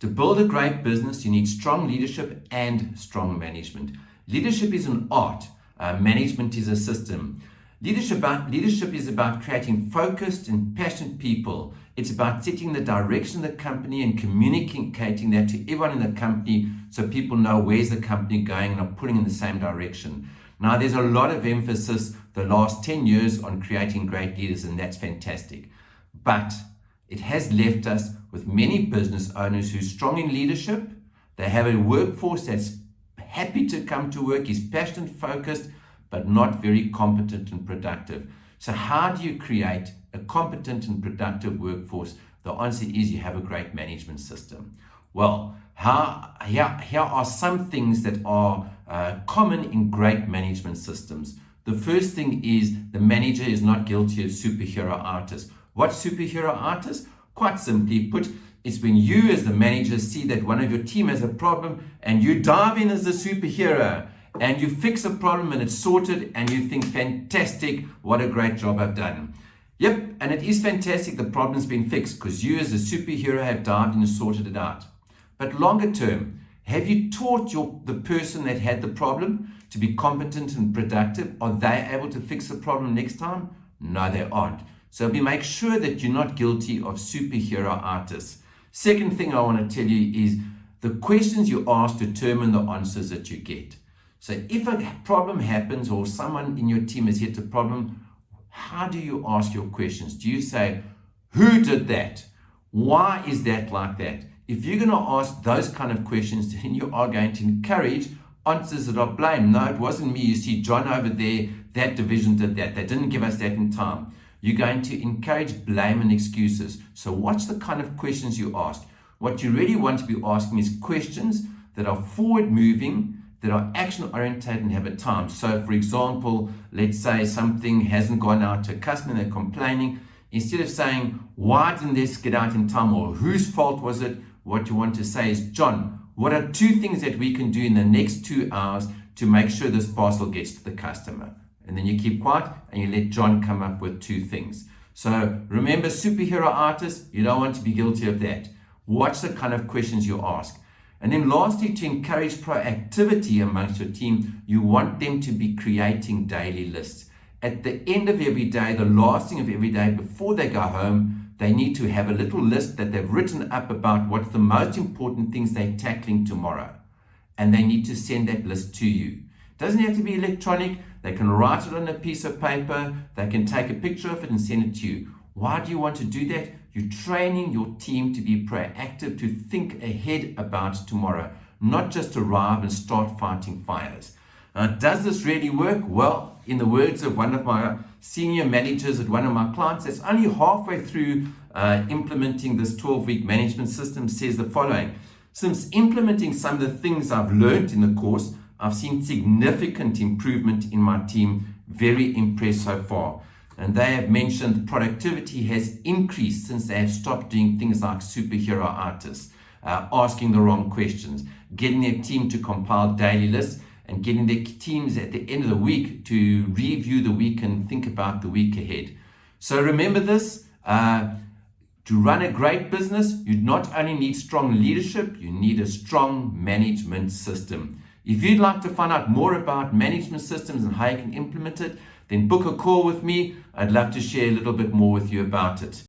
To build a great business, you need strong leadership and strong management. Leadership is an art, management is a system. Leadership is about creating focused and passionate people. It's about setting the direction of the company and communicating that to everyone in the company so people know where's the company going and are pulling in the same direction. Now, there's a lot of emphasis the last 10 years on creating great leaders, and that's fantastic. But it has left us with many business owners who are strong in leadership. They have a workforce that's happy to come to work, is passionate, focused, but not very competent and productive. So how do you create a competent and productive workforce? The answer is you have a great management system. Well, here are some things that are common in great management systems. The first thing is the manager is not guilty of superhero artists. What's superhero artists? Quite simply put, it's when you as the manager see that one of your team has a problem and you dive in as the superhero and you fix a problem and it's sorted and you think, fantastic, what a great job I've done. Yep, and it is fantastic the problem's been fixed because you as a superhero have dived in and sorted it out. But longer term, have you taught the person that had the problem to be competent and productive? Are they able to fix the problem next time? No, they aren't. So we make sure that you're not guilty of superhero artists. Second thing I want to tell you is the questions you ask determine the answers that you get. So if a problem happens or someone in your team has hit a problem, how do you ask your questions? Do you say, who did that? Why is that like that? If you're going to ask those kind of questions, then you are going to encourage answers that are blame. No, it wasn't me. You see, John over there, that division did that. They didn't give us that in time. You're going to encourage blame and excuses. So watch the kind of questions you ask. What you really want to be asking is questions that are forward moving, that are action oriented and have a time. So for example, let's say something hasn't gone out to a customer, they're complaining. Instead of saying, why didn't this get out in time or whose fault was it? What you want to say is, John, what are 2 things that we can do in the next 2 hours to make sure this parcel gets to the customer? And then you keep quiet and you let John come up with 2 things. So remember, superhero artists, you don't want to be guilty of that. Watch the kind of questions you ask. And then lastly, to encourage proactivity amongst your team, you want them to be creating daily lists. At the end of every day, the last thing of every day before they go home, they need to have a little list that they've written up about what's the most important things they're tackling tomorrow. And they need to send that list to you. It doesn't have to be electronic. They can write it on a piece of paper. They can take a picture of it and send it to you. Why do you want to do that? You're training your team to be proactive, to think ahead about tomorrow, not just arrive and start fighting fires. Does this really work? Well, in the words of one of my senior managers at one of my clients, that's only halfway through implementing this 12-week management system, says the following. Since implementing some of the things I've learned in the course, I've seen significant improvement in my team. Very impressed so far. And they have mentioned productivity has increased since they have stopped doing things like superhero artists, asking the wrong questions, getting their team to compile daily lists, and getting their teams at the end of the week to review the week and think about the week ahead. So remember this, to run a great business, you not only need strong leadership, you need a strong management system. If you'd like to find out more about management systems and how you can implement it, then book a call with me. I'd love to share a little bit more with you about it.